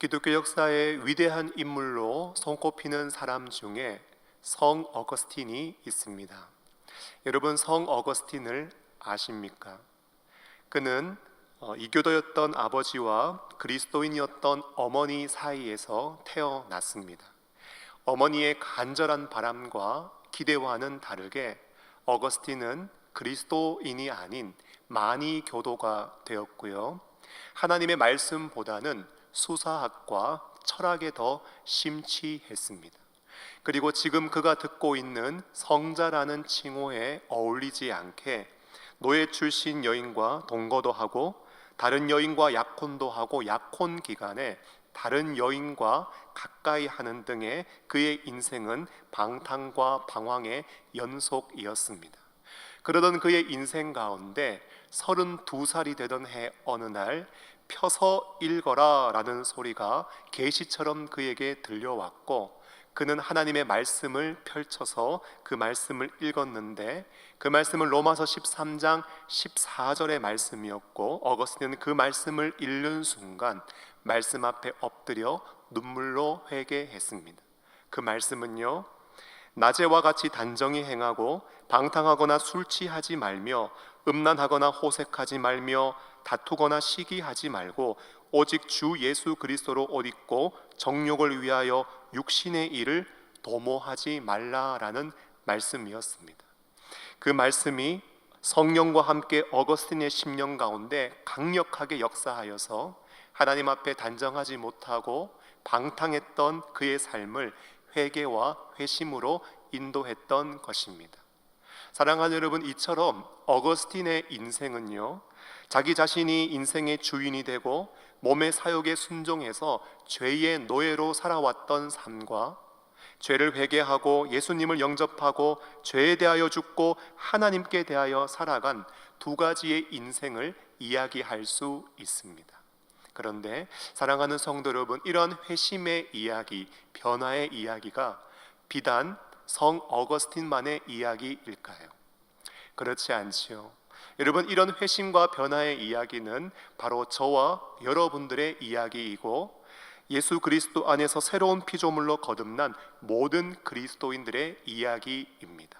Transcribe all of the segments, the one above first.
기독교 역사의 위대한 인물로 손꼽히는 사람 중에 성 어거스틴이 있습니다. 여러분, 성 어거스틴을 아십니까? 그는 이교도였던 아버지와 그리스도인이었던 어머니 사이에서 태어났습니다. 어머니의 간절한 바람과 기대와는 다르게 어거스틴은 그리스도인이 아닌 만이 교도가 되었고요. 하나님의 말씀보다는 수사학과 철학에 더 심취했습니다. 그리고 지금 그가 듣고 있는 성자라는 칭호에 어울리지 않게 노예 출신 여인과 동거도 하고 다른 여인과 약혼도 하고 약혼 기간에 다른 여인과 가까이 하는 등의 그의 인생은 방탕과 방황의 연속이었습니다. 그러던 그의 인생 가운데 32살이 되던 해 어느 날 펴서 읽어라 라는 소리가 계시처럼 그에게 들려왔고, 그는 하나님의 말씀을 펼쳐서 그 말씀을 읽었는데 그 말씀은 로마서 13장 14절의 말씀이었고, 어거스틴은 그 말씀을 읽는 순간 말씀 앞에 엎드려 눈물로 회개했습니다. 그 말씀은요, 낮에와 같이 단정히 행하고 방탕하거나 술 취하지 말며 음란하거나 호색하지 말며 다투거나 시기하지 말고 오직 주 예수 그리스도로 옷 입고 정욕을 위하여 육신의 일을 도모하지 말라라는 말씀이었습니다. 그 말씀이 성령과 함께 어거스틴의 심령 가운데 강력하게 역사하여서 하나님 앞에 단정하지 못하고 방탕했던 그의 삶을 회개와 회심으로 인도했던 것입니다. 사랑하는 여러분, 이처럼 어거스틴의 인생은요, 자기 자신이 인생의 주인이 되고 몸의 사욕에 순종해서 죄의 노예로 살아왔던 삶과 죄를 회개하고 예수님을 영접하고 죄에 대하여 죽고 하나님께 대하여 살아간 두 가지의 인생을 이야기할 수 있습니다. 그런데 사랑하는 성도 여러분, 이런 회심의 이야기, 변화의 이야기가 비단 성 어거스틴만의 이야기일까요? 그렇지 않지요. 여러분, 이런 회심과 변화의 이야기는 바로 저와 여러분들의 이야기이고 예수 그리스도 안에서 새로운 피조물로 거듭난 모든 그리스도인들의 이야기입니다.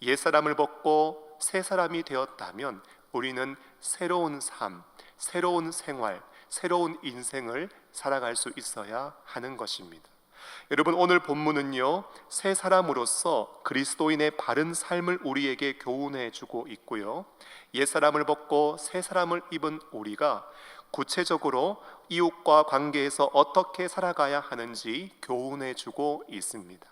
옛사람을 벗고 새 사람이 되었다면 우리는 새로운 삶, 새로운 생활, 새로운 인생을 살아갈 수 있어야 하는 것입니다. 여러분, 오늘 본문은요, 새 사람으로서 그리스도인의 바른 삶을 우리에게 교훈해 주고 있고요, 옛사람을 벗고 새 사람을 입은 우리가 구체적으로 이웃과 관계에서 어떻게 살아가야 하는지 교훈해 주고 있습니다.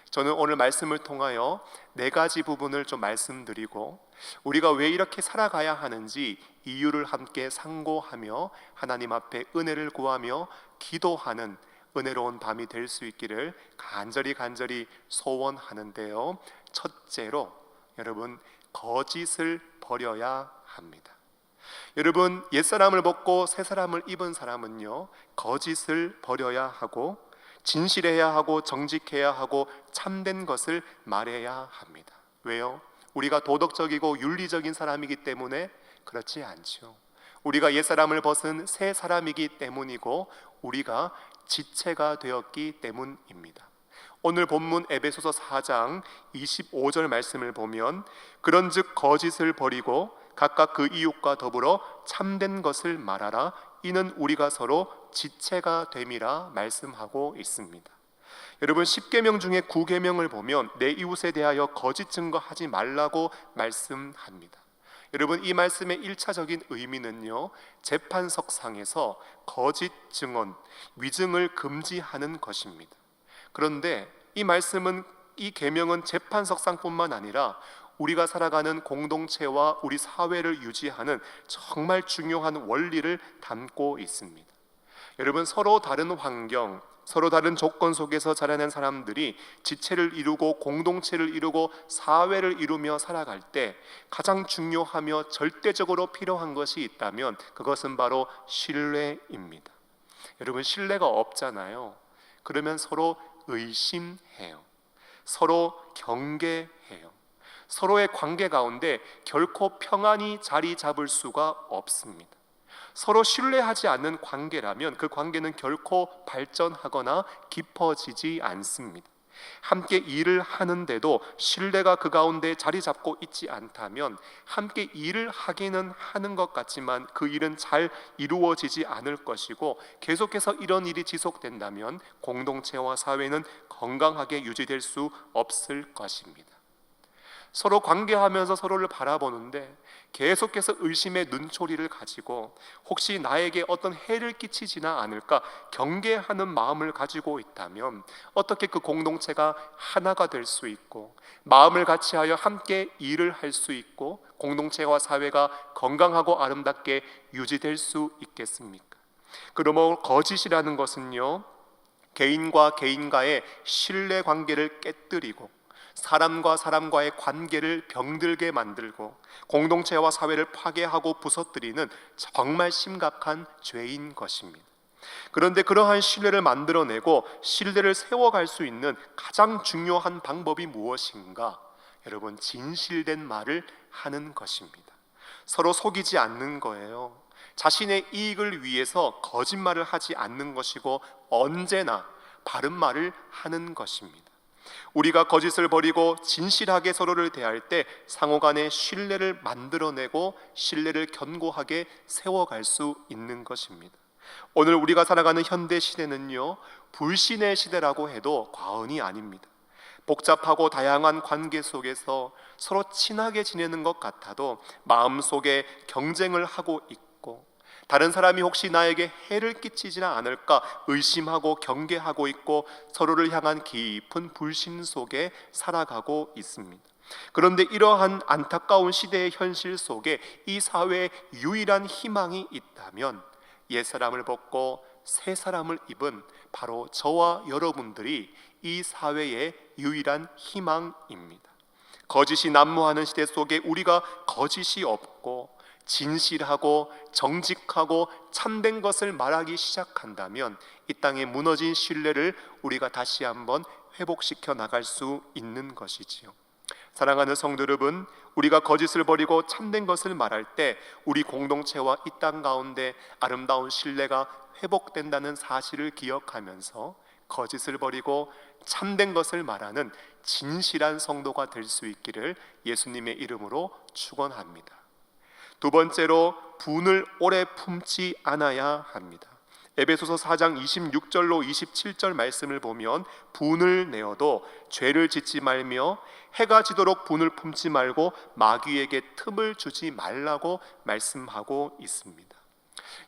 저는 오늘 말씀을 통하여 4가지 부분을 좀 말씀드리고 우리가 왜 이렇게 살아가야 하는지 이유를 함께 상고하며 하나님 앞에 은혜를 구하며 기도하는 은혜로운 밤이 될 수 있기를 간절히 소원하는데요, 첫째로 여러분, 거짓을 버려야 합니다. 여러분, 옛사람을 벗고 새사람을 입은 사람은요, 거짓을 버려야 하고 진실해야 하고 정직해야 하고 참된 것을 말해야 합니다. 왜요? 우리가 도덕적이고 윤리적인 사람이기 때문에 그렇지 않죠. 우리가 옛사람을 벗은 새 사람이기 때문이고 우리가 지체가 되었기 때문입니다. 오늘 본문 에베소서 4장 25절 말씀을 보면 그런즉 거짓을 버리고 각각 그 이웃과 더불어 참된 것을 말하라. 이는 우리가 서로 지체가 됨이라 말씀하고 있습니다. 여러분, 10계명 중에 9계명을 보면 내 이웃에 대하여 거짓 증거하지 말라고 말씀합니다. 여러분, 이 말씀의 1차적인 의미는요, 재판석상에서 거짓 증언, 위증을 금지하는 것입니다. 그런데 이 말씀은, 이 계명은 재판석상뿐만 아니라 우리가 살아가는 공동체와 우리 사회를 유지하는 정말 중요한 원리를 담고 있습니다. 여러분, 서로 다른 환경, 서로 다른 조건 속에서 자라난 사람들이 지체를 이루고 공동체를 이루고 사회를 이루며 살아갈 때 가장 중요하며 절대적으로 필요한 것이 있다면 그것은 바로 신뢰입니다. 여러분, 신뢰가 없잖아요. 그러면 서로 의심해요. 서로 경계해요. 서로의 관계 가운데 결코 평안히 자리 잡을 수가 없습니다. 서로 신뢰하지 않는 관계라면 그 관계는 결코 발전하거나 깊어지지 않습니다. 함께 일을 하는데도 신뢰가 그 가운데 자리 잡고 있지 않다면 함께 일을 하기는 하는 것 같지만 그 일은 잘 이루어지지 않을 것이고, 계속해서 이런 일이 지속된다면 공동체와 사회는 건강하게 유지될 수 없을 것입니다. 서로 관계하면서 서로를 바라보는데 계속해서 의심의 눈초리를 가지고 혹시 나에게 어떤 해를 끼치지나 않을까 경계하는 마음을 가지고 있다면 어떻게 그 공동체가 하나가 될 수 있고 마음을 같이하여 함께 일을 할 수 있고 공동체와 사회가 건강하고 아름답게 유지될 수 있겠습니까? 그러므로 거짓이라는 것은요, 개인과 개인과의 신뢰 관계를 깨뜨리고 사람과 사람과의 관계를 병들게 만들고 공동체와 사회를 파괴하고 부서뜨리는 정말 심각한 죄인 것입니다. 그런데 그러한 신뢰를 만들어내고 신뢰를 세워갈 수 있는 가장 중요한 방법이 무엇인가? 여러분, 진실된 말을 하는 것입니다. 서로 속이지 않는 거예요. 자신의 이익을 위해서 거짓말을 하지 않는 것이고 언제나 바른 말을 하는 것입니다. 우리가 거짓을 버리고 진실하게 서로를 대할 때 상호 간의 신뢰를 만들어내고 신뢰를 견고하게 세워갈 수 있는 것입니다. 오늘 우리가 살아가는 현대 시대는요, 불신의 시대라고 해도 과언이 아닙니다. 복잡하고 다양한 관계 속에서 서로 친하게 지내는 것 같아도 마음속에 경쟁을 하고 있고 다른 사람이 혹시 나에게 해를 끼치지는 않을까 의심하고 경계하고 있고 서로를 향한 깊은 불신 속에 살아가고 있습니다. 그런데 이러한 안타까운 시대의 현실 속에 이 사회에 유일한 희망이 있다면 옛사람을 벗고 새 사람을 입은 바로 저와 여러분들이 이 사회의 유일한 희망입니다. 거짓이 난무하는 시대 속에 우리가 거짓이 없고 진실하고 정직하고 참된 것을 말하기 시작한다면 이 땅에 무너진 신뢰를 우리가 다시 한번 회복시켜 나갈 수 있는 것이지요. 사랑하는 성도 여러분, 우리가 거짓을 버리고 참된 것을 말할 때 우리 공동체와 이 땅 가운데 아름다운 신뢰가 회복된다는 사실을 기억하면서 거짓을 버리고 참된 것을 말하는 진실한 성도가 될 수 있기를 예수님의 이름으로 축원합니다. 두 번째로, 분을 오래 품지 않아야 합니다. 에베소서 4장 26절로 27절 말씀을 보면 분을 내어도 죄를 짓지 말며 해가 지도록 분을 품지 말고 마귀에게 틈을 주지 말라고 말씀하고 있습니다.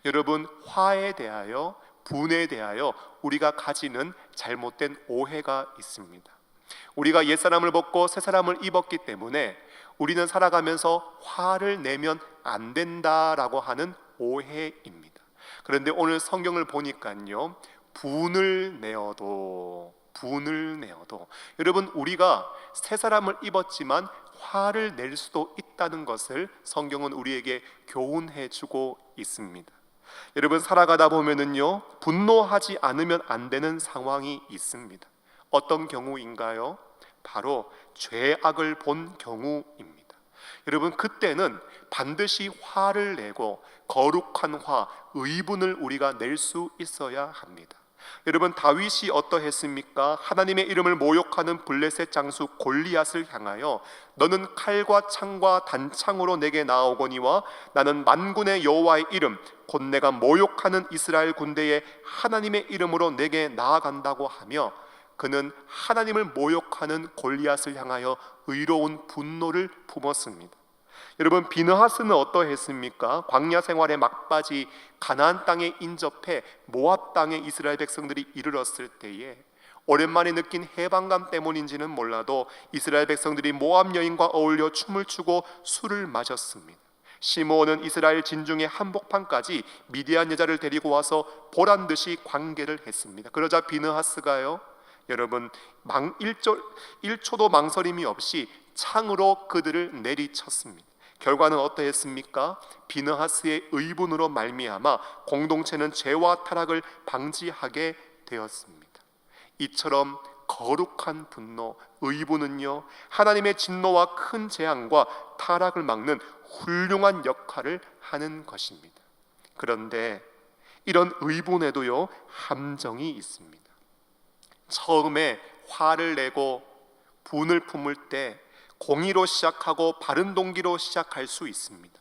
여러분, 화에 대하여 분에 대하여 우리가 가지는 잘못된 오해가 있습니다. 우리가 옛사람을 벗고 새사람을 입었기 때문에 우리는 살아가면서 화를 내면 안 된다라고 하는 오해입니다. 그런데 오늘 성경을 보니까요, 분을 내어도 여러분, 우리가 새 사람을 입었지만 화를 낼 수도 있다는 것을 성경은 우리에게 교훈해 주고 있습니다. 여러분, 살아가다 보면은요, 분노하지 않으면 안 되는 상황이 있습니다. 어떤 경우인가요? 바로 죄악을 본 경우입니다. 여러분, 그때는 반드시 화를 내고 거룩한 화, 의분을 우리가 낼 수 있어야 합니다. 여러분, 다윗이 어떠했습니까? 하나님의 이름을 모욕하는 블레셋 장수 골리앗을 향하여 너는 칼과 창과 단창으로 내게 나아오거니와 나는 만군의 여호와의 이름 곧 내가 모욕하는 이스라엘 군대의 하나님의 이름으로 내게 나아간다고 하며 그는 하나님을 모욕하는 골리앗을 향하여 의로운 분노를 품었습니다. 여러분, 비느하스는 어떠했습니까? 광야 생활의 막바지 가나안 땅에 인접해 모압 땅에 이스라엘 백성들이 이르렀을 때에 오랜만에 느낀 해방감 때문인지는 몰라도 이스라엘 백성들이 모압 여인과 어울려 춤을 추고 술을 마셨습니다. 시므온은 이스라엘 진중의 한복판까지 미디안 여자를 데리고 와서 보란듯이 관계를 했습니다. 그러자 비느하스가요, 여러분, 1초도 망설임이 없이 창으로 그들을 내리쳤습니다. 결과는 어떠했습니까? 비느하스의 의분으로 말미암아 공동체는 죄와 타락을 방지하게 되었습니다. 이처럼 거룩한 분노, 의분은요, 하나님의 진노와 큰 재앙과 타락을 막는 훌륭한 역할을 하는 것입니다. 그런데 이런 의분에도요 함정이 있습니다. 처음에 화를 내고 분을 품을 때 공의로 시작하고 바른 동기로 시작할 수 있습니다.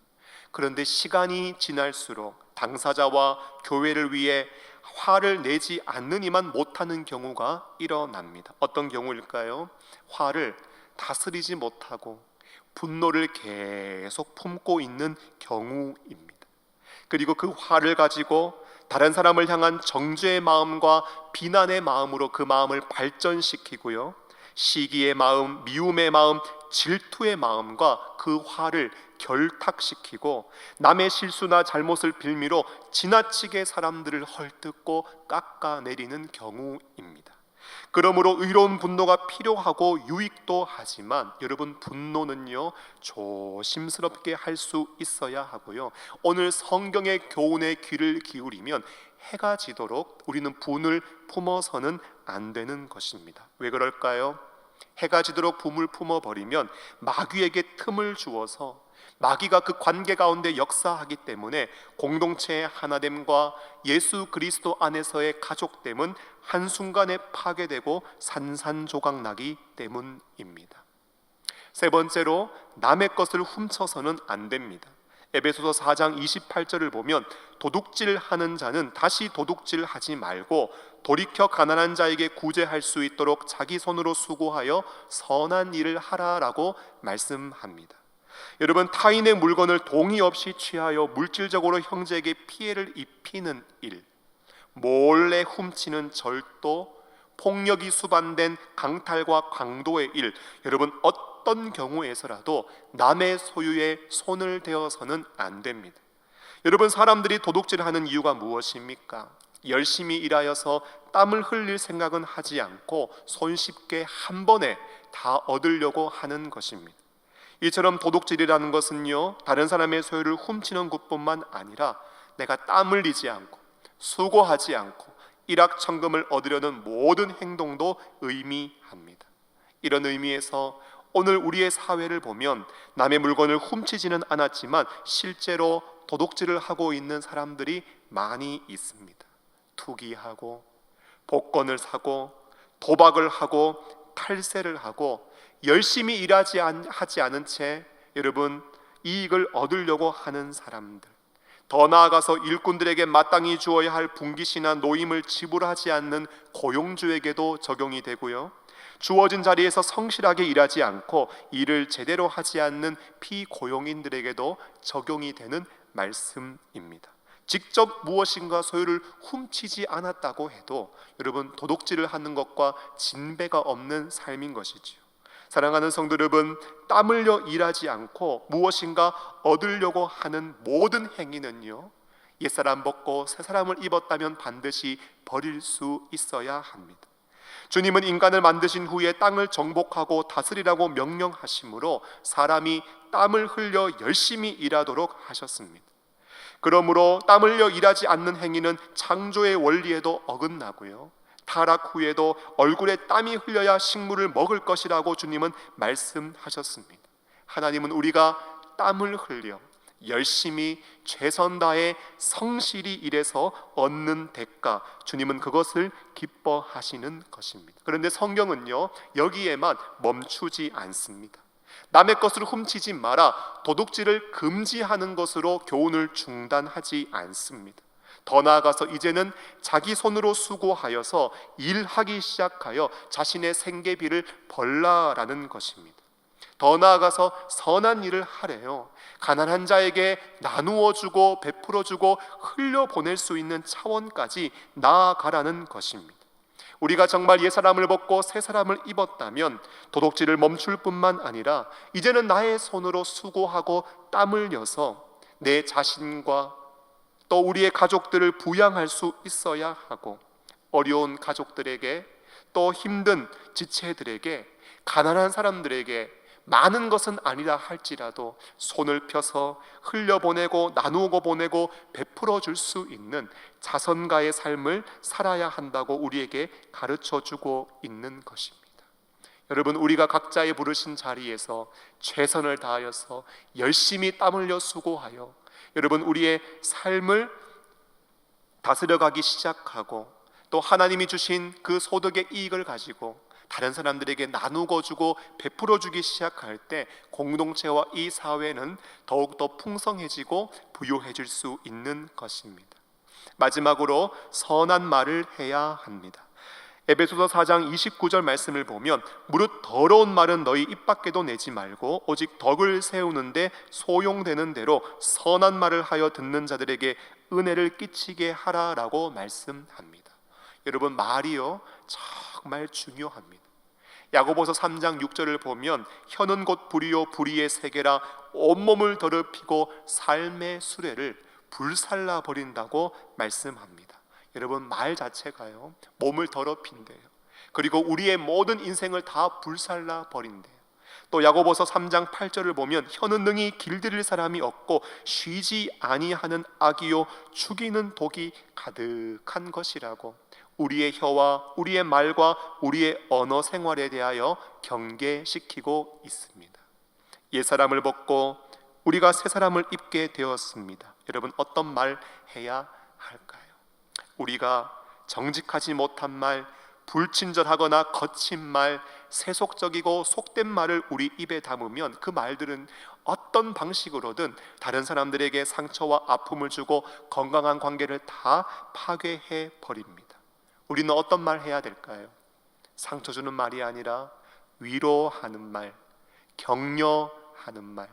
그런데 시간이 지날수록 당사자와 교회를 위해 화를 내지 않느니만 못하는 경우가 일어납니다. 어떤 경우일까요? 화를 다스리지 못하고 분노를 계속 품고 있는 경우입니다. 그리고 그 화를 가지고 다른 사람을 향한 정죄의 마음과 비난의 마음으로 그 마음을 발전시키고요, 시기의 마음, 미움의 마음, 질투의 마음과 그 화를 결탁시키고 남의 실수나 잘못을 빌미로 지나치게 사람들을 헐뜯고 깎아내리는 경우입니다. 그러므로 의로운 분노가 필요하고 유익도 하지만 여러분, 분노는요 조심스럽게 할 수 있어야 하고요, 오늘 성경의 교훈에 귀를 기울이면 해가 지도록 우리는 분을 품어서는 안 되는 것입니다. 왜 그럴까요? 해가 지도록 분을 품어버리면 마귀에게 틈을 주어서 마귀가 그 관계 가운데 역사하기 때문에 공동체의 하나됨과 예수 그리스도 안에서의 가족됨은 한순간에 파괴되고 산산조각 나기 때문입니다. 세 번째로, 남의 것을 훔쳐서는 안 됩니다. 에베소서 4장 28절을 보면 도둑질하는 자는 다시 도둑질하지 말고 돌이켜 가난한 자에게 구제할 수 있도록 자기 손으로 수고하여 선한 일을 하라라고 말씀합니다. 여러분, 타인의 물건을 동의 없이 취하여 물질적으로 형제에게 피해를 입히는 일, 몰래 훔치는 절도, 폭력이 수반된 강탈과 강도의 일, 여러분 어떤 경우에서라도 남의 소유에 손을 대어서는 안 됩니다. 여러분, 사람들이 도둑질하는 이유가 무엇입니까? 열심히 일하여서 땀을 흘릴 생각은 하지 않고 손쉽게 한 번에 다 얻으려고 하는 것입니다. 이처럼 도둑질이라는 것은요, 다른 사람의 소유를 훔치는 것뿐만 아니라 내가 땀 흘리지 않고 수고하지 않고 일확천금을 얻으려는 모든 행동도 의미합니다. 이런 의미에서 오늘 우리의 사회를 보면 남의 물건을 훔치지는 않았지만 실제로 도둑질을 하고 있는 사람들이 많이 있습니다. 투기하고 복권을 사고 도박을 하고 탈세를 하고 열심히 일하지 않은 채 여러분 이익을 얻으려고 하는 사람들, 더 나아가서 일꾼들에게 마땅히 주어야 할 분깃이나 노임을 지불하지 않는 고용주에게도 적용이 되고요, 주어진 자리에서 성실하게 일하지 않고 일을 제대로 하지 않는 피고용인들에게도 적용이 되는 말씀입니다. 직접 무엇인가 소유를 훔치지 않았다고 해도 여러분 도둑질을 하는 것과 진배가 없는 삶인 것이지요. 사랑하는 성도 여러분, 땀 흘려 일하지 않고 무엇인가 얻으려고 하는 모든 행위는요, 옛사람 벗고 새사람을 입었다면 반드시 버릴 수 있어야 합니다. 주님은 인간을 만드신 후에 땅을 정복하고 다스리라고 명령하심으로 사람이 땀을 흘려 열심히 일하도록 하셨습니다. 그러므로 땀 흘려 일하지 않는 행위는 창조의 원리에도 어긋나고요, 타락 후에도 얼굴에 땀이 흘려야 식물을 먹을 것이라고 주님은 말씀하셨습니다. 하나님은 우리가 땀을 흘려 열심히 최선 다해 성실히 일해서 얻는 대가, 주님은 그것을 기뻐하시는 것입니다. 그런데 성경은요, 여기에만 멈추지 않습니다. 남의 것을 훔치지 마라, 도둑질을 금지하는 것으로 교훈을 중단하지 않습니다. 더 나아가서 이제는 자기 손으로 수고하여서 일하기 시작하여 자신의 생계비를 벌라라는 것입니다. 더 나아가서 선한 일을 하래요. 가난한 자에게 나누어 주고 베풀어 주고 흘려보낼 수 있는 차원까지 나아가라는 것입니다. 우리가 정말 옛사람을 벗고 새사람을 입었다면 도둑질을 멈출 뿐만 아니라 이제는 나의 손으로 수고하고 땀 흘려서 내 자신과 또 우리의 가족들을 부양할 수 있어야 하고, 어려운 가족들에게, 또 힘든 지체들에게, 가난한 사람들에게 많은 것은 아니라 할지라도 손을 펴서 흘려보내고 나누고 보내고 베풀어 줄 수 있는 자선가의 삶을 살아야 한다고 우리에게 가르쳐주고 있는 것입니다. 여러분, 우리가 각자의 부르신 자리에서 최선을 다하여서 열심히 땀 흘려 수고하여 여러분 우리의 삶을 다스려가기 시작하고 또 하나님이 주신 그 소득의 이익을 가지고 다른 사람들에게 나누고 주고 베풀어 주기 시작할 때 공동체와 이 사회는 더욱더 풍성해지고 부유해질 수 있는 것입니다. 마지막으로 선한 말을 해야 합니다. 에베소서 4장 29절 말씀을 보면 무릇 더러운 말은 너희 입 밖에도 내지 말고 오직 덕을 세우는데 소용되는 대로 선한 말을 하여 듣는 자들에게 은혜를 끼치게 하라라고 말씀합니다. 여러분, 말이요 정말 중요합니다. 야고보서 3장 6절을 보면 혀는 곧 불이요 불의의 세계라 온몸을 더럽히고 삶의 수레를 불살라 버린다고 말씀합니다. 여러분, 말 자체가요 몸을 더럽힌대요. 그리고 우리의 모든 인생을 다 불살라 버린대요. 또 야고보서 3장 8절을 보면 혀는 능히 길들일 사람이 없고 쉬지 아니하는 악이요 죽이는 독이 가득한 것이라고 우리의 혀와 우리의 말과 우리의 언어 생활에 대하여 경계시키고 있습니다. 옛사람을 벗고 우리가 새사람을 입게 되었습니다. 여러분, 어떤 말 해야 할까요? 우리가 정직하지 못한 말, 불친절하거나 거친 말, 세속적이고 속된 말을 우리 입에 담으면 그 말들은 어떤 방식으로든 다른 사람들에게 상처와 아픔을 주고 건강한 관계를 다 파괴해 버립니다. 우리는 어떤 말 해야 될까요? 상처 주는 말이 아니라 위로하는 말, 격려하는 말,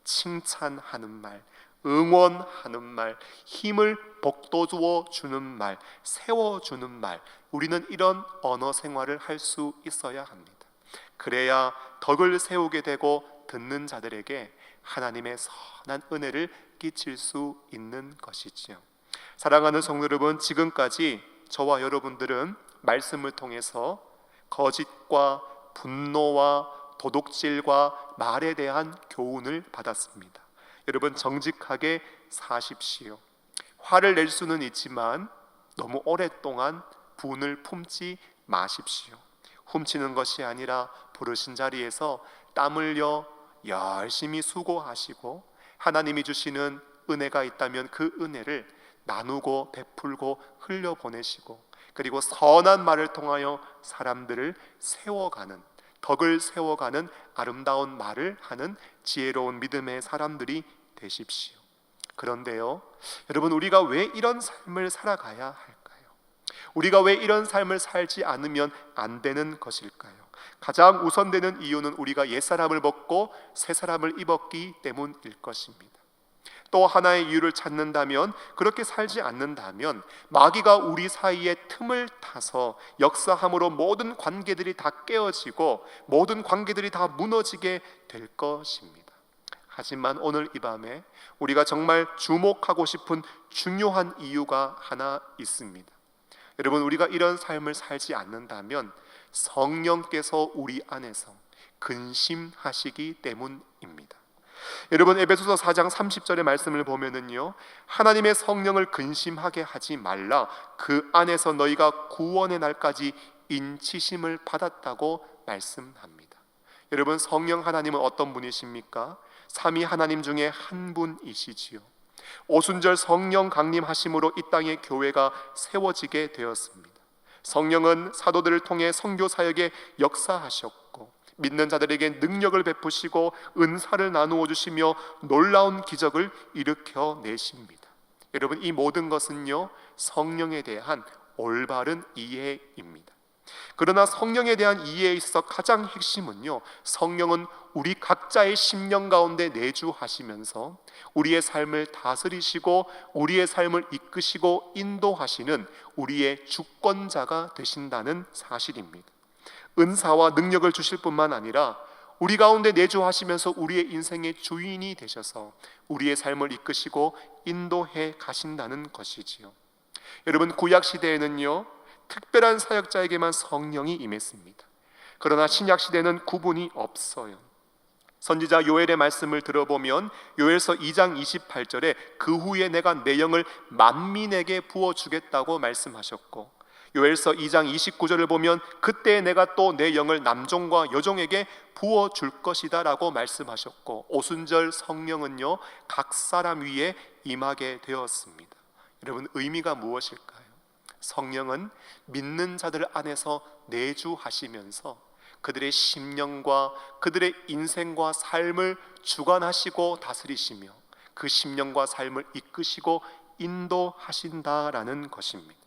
칭찬하는 말, 응원하는 말, 힘을 북돋워 주는 말, 세워주는 말, 우리는 이런 언어 생활을 할 수 있어야 합니다. 그래야 덕을 세우게 되고 듣는 자들에게 하나님의 선한 은혜를 끼칠 수 있는 것이지요. 사랑하는 성도 여러분, 지금까지 저와 여러분들은 말씀을 통해서 거짓과 분노와 도둑질과 말에 대한 교훈을 받았습니다. 여러분, 정직하게 사십시오. 화를 낼 수는 있지만 너무 오랫동안 분을 품지 마십시오. 훔치는 것이 아니라 부르신 자리에서 땀 흘려 열심히 수고하시고 하나님이 주시는 은혜가 있다면 그 은혜를 나누고 베풀고 흘려보내시고 그리고 선한 말을 통하여 사람들을 세워가는, 덕을 세워가는 아름다운 말을 하는 지혜로운 믿음의 사람들이 되십시오. 그런데요, 여러분, 우리가 왜 이런 삶을 살아가야 할까요? 우리가 왜 이런 삶을 살지 않으면 안 되는 것일까요? 가장 우선되는 이유는 우리가 옛사람을 벗고 새사람을 입었기 때문일 것입니다. 또 하나의 이유를 찾는다면, 그렇게 살지 않는다면 마귀가 우리 사이에 틈을 타서 역사함으로 모든 관계들이 다 깨어지고 모든 관계들이 다 무너지게 될 것입니다. 하지만 오늘 이 밤에 우리가 정말 주목하고 싶은 중요한 이유가 하나 있습니다. 여러분, 우리가 이런 삶을 살지 않는다면 성령께서 우리 안에서 근심하시기 때문입니다. 여러분, 에베소서 4장 30절의 말씀을 보면은요, 하나님의 성령을 근심하게 하지 말라, 그 안에서 너희가 구원의 날까지 인치심을 받았다고 말씀합니다. 여러분, 성령 하나님은 어떤 분이십니까? 삼위 하나님 중에 한 분이시지요. 오순절 성령 강림하심으로 이 땅의 교회가 세워지게 되었습니다. 성령은 사도들을 통해 선교 사역에 역사하셨고 믿는 자들에게 능력을 베푸시고 은사를 나누어 주시며 놀라운 기적을 일으켜 내십니다. 여러분, 이 모든 것은요, 성령에 대한 올바른 이해입니다. 그러나 성령에 대한 이해에 있어 가장 핵심은요, 성령은 우리 각자의 심령 가운데 내주하시면서 우리의 삶을 다스리시고 우리의 삶을 이끄시고 인도하시는 우리의 주권자가 되신다는 사실입니다. 은사와 능력을 주실 뿐만 아니라 우리 가운데 내주하시면서 우리의 인생의 주인이 되셔서 우리의 삶을 이끄시고 인도해 가신다는 것이지요. 여러분, 구약 시대에는요, 특별한 사역자에게만 성령이 임했습니다. 그러나 신약 시대는 구분이 없어요. 선지자 요엘의 말씀을 들어보면 요엘서 2장 28절에 그 후에 내가 내 영을 만민에게 부어주겠다고 말씀하셨고, 요엘서 2장 29절을 보면 그때 내가 또 내 영을 남종과 여종에게 부어줄 것이다 라고 말씀하셨고, 오순절 성령은요 각 사람 위에 임하게 되었습니다. 여러분, 의미가 무엇일까요? 성령은 믿는 자들 안에서 내주하시면서 그들의 심령과 그들의 인생과 삶을 주관하시고 다스리시며 그 심령과 삶을 이끄시고 인도하신다라는 것입니다.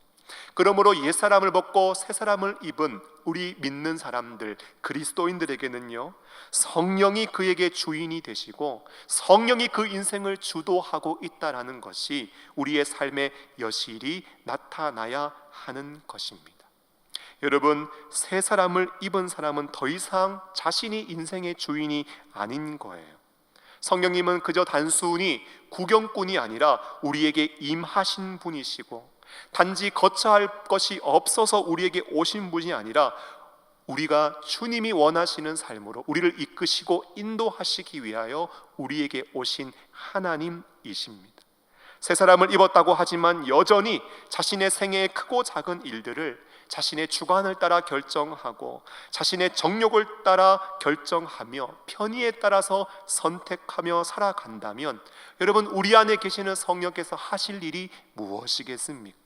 그러므로 옛사람을 벗고 새사람을 입은 우리 믿는 사람들, 그리스도인들에게는요, 성령이 그에게 주인이 되시고 성령이 그 인생을 주도하고 있다라는 것이 우리의 삶에 여실히 나타나야 하는 것입니다. 여러분, 새 사람을 입은 사람은 더 이상 자신이 인생의 주인이 아닌 거예요. 성령님은 그저 단순히 구경꾼이 아니라 우리에게 임하신 분이시고, 단지 거처할 것이 없어서 우리에게 오신 분이 아니라 우리가 주님이 원하시는 삶으로 우리를 이끄시고 인도하시기 위하여 우리에게 오신 하나님이십니다. 새 사람을 입었다고 하지만 여전히 자신의 생애의 크고 작은 일들을 자신의 주관을 따라 결정하고 자신의 정욕을 따라 결정하며 편의에 따라서 선택하며 살아간다면 여러분, 우리 안에 계시는 성령께서 하실 일이 무엇이겠습니까?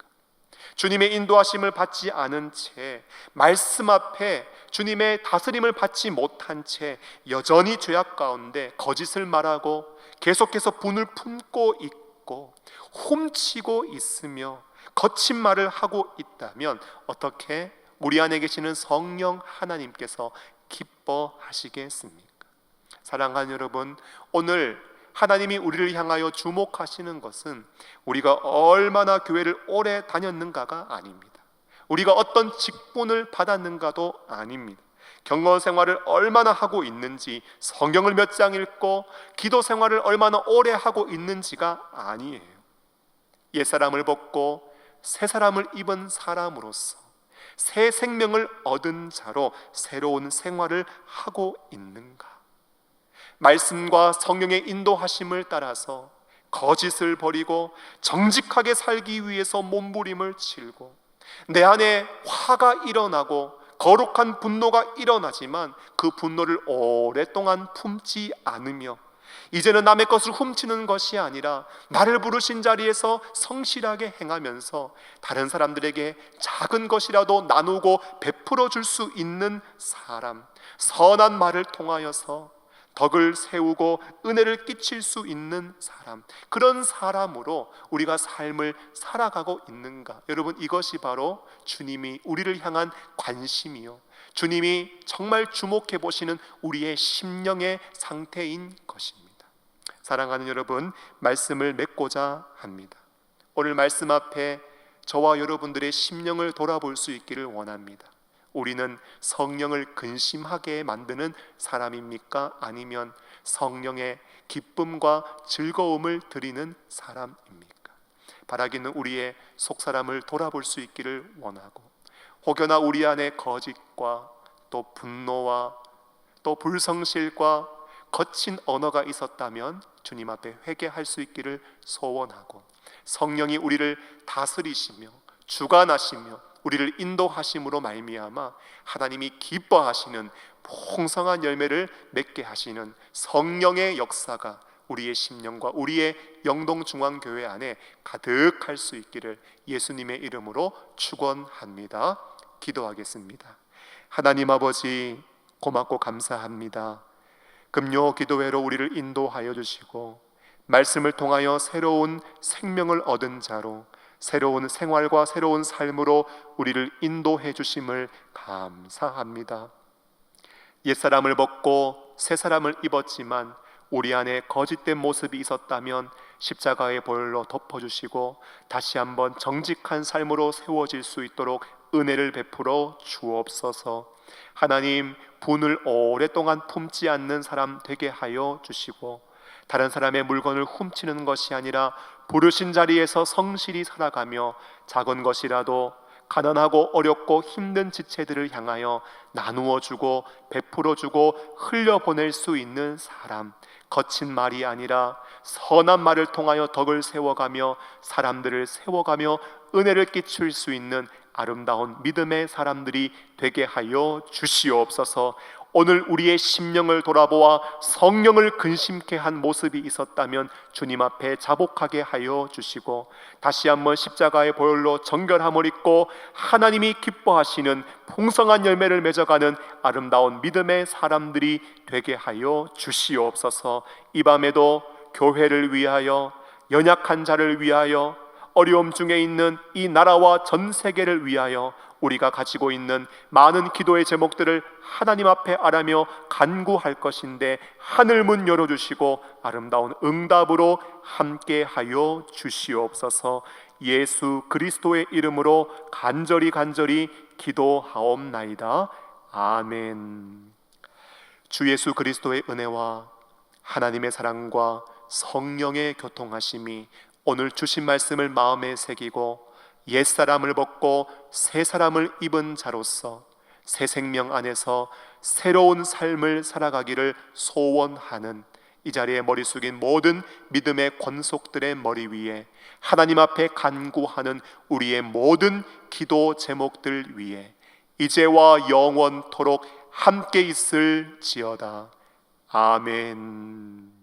주님의 인도하심을 받지 않은 채, 말씀 앞에 주님의 다스림을 받지 못한 채 여전히 죄악 가운데 거짓을 말하고 계속해서 분을 품고 있고 훔치고 있으며 거친 말을 하고 있다면 어떻게 우리 안에 계시는 성령 하나님께서 기뻐하시겠습니까? 사랑하는 여러분, 오늘 하나님이 우리를 향하여 주목하시는 것은 우리가 얼마나 교회를 오래 다녔는가가 아닙니다. 우리가 어떤 직분을 받았는가도 아닙니다. 경건 생활을 얼마나 하고 있는지, 성경을 몇 장 읽고 기도 생활을 얼마나 오래 하고 있는지가 아니에요. 옛사람을 벗고 새 사람을 입은 사람으로서 새 생명을 얻은 자로 새로운 생활을 하고 있는가? 말씀과 성령의 인도하심을 따라서 거짓을 버리고 정직하게 살기 위해서 몸부림을 치고 내 안에 화가 일어나고 거룩한 분노가 일어나지만 그 분노를 오랫동안 품지 않으며 이제는 남의 것을 훔치는 것이 아니라 나를 부르신 자리에서 성실하게 행하면서 다른 사람들에게 작은 것이라도 나누고 베풀어 줄 수 있는 사람, 선한 말을 통하여서 덕을 세우고 은혜를 끼칠 수 있는 사람, 그런 사람으로 우리가 삶을 살아가고 있는가? 여러분, 이것이 바로 주님이 우리를 향한 관심이요, 주님이 정말 주목해 보시는 우리의 심령의 상태인 것입니다. 사랑하는 여러분, 말씀을 맺고자 합니다. 오늘 말씀 앞에 저와 여러분들의 심령을 돌아볼 수 있기를 원합니다. 우리는 성령을 근심하게 만드는 사람입니까? 아니면 성령의 기쁨과 즐거움을 드리는 사람입니까? 바라기는 우리의 속사람을 돌아볼 수 있기를 원하고, 혹여나 우리 안에 거짓과 또 분노와 또 불성실과 거친 언어가 있었다면 주님 앞에 회개할 수 있기를 소원하고, 성령이 우리를 다스리시며 주관하시며 우리를 인도하심으로 말미암아 하나님이 기뻐하시는 풍성한 열매를 맺게 하시는 성령의 역사가 우리의 심령과 우리의 영동중앙교회 안에 가득할 수 있기를 예수님의 이름으로 축원합니다. 기도하겠습니다. 하나님 아버지, 고맙고 감사합니다. 금요 기도회로 우리를 인도하여 주시고 말씀을 통하여 새로운 생명을 얻은 자로 새로운 생활과 새로운 삶으로 우리를 인도해 주심을 감사합니다. 옛사람을 벗고 새사람을 입었지만 우리 안에 거짓된 모습이 있었다면 십자가의 보혈로 덮어주시고 다시 한번 정직한 삶으로 세워질 수 있도록 은혜를 베풀어 주옵소서. 하나님, 분을 오랫동안 품지 않는 사람 되게 하여 주시고 다른 사람의 물건을 훔치는 것이 아니라 부르신 자리에서 성실히 살아가며 작은 것이라도 가난하고 어렵고 힘든 지체들을 향하여 나누어 주고 베풀어 주고 흘려보낼 수 있는 사람, 거친 말이 아니라 선한 말을 통하여 덕을 세워가며 사람들을 세워가며 은혜를 끼칠 수 있는 아름다운 믿음의 사람들이 되게 하여 주시옵소서. 오늘 우리의 심령을 돌아보아 성령을 근심케 한 모습이 있었다면 주님 앞에 자복하게 하여 주시고, 다시 한번 십자가의 보혈로 정결함을 입고 하나님이 기뻐하시는 풍성한 열매를 맺어가는 아름다운 믿음의 사람들이 되게 하여 주시옵소서. 이 밤에도 교회를 위하여, 연약한 자를 위하여, 어려움 중에 있는 이 나라와 전 세계를 위하여 우리가 가지고 있는 많은 기도의 제목들을 하나님 앞에 아뢰며 간구할 것인데, 하늘 문 열어주시고 아름다운 응답으로 함께하여 주시옵소서. 예수 그리스도의 이름으로 간절히 기도하옵나이다. 아멘. 주 예수 그리스도의 은혜와 하나님의 사랑과 성령의 교통하심이 오늘 주신 말씀을 마음에 새기고 옛사람을 벗고 새 사람을 입은 자로서 새 생명 안에서 새로운 삶을 살아가기를 소원하는 이 자리에 머리 숙인 모든 믿음의 권속들의 머리 위에, 하나님 앞에 간구하는 우리의 모든 기도 제목들 위에 이제와 영원토록 함께 있을지어다. 아멘.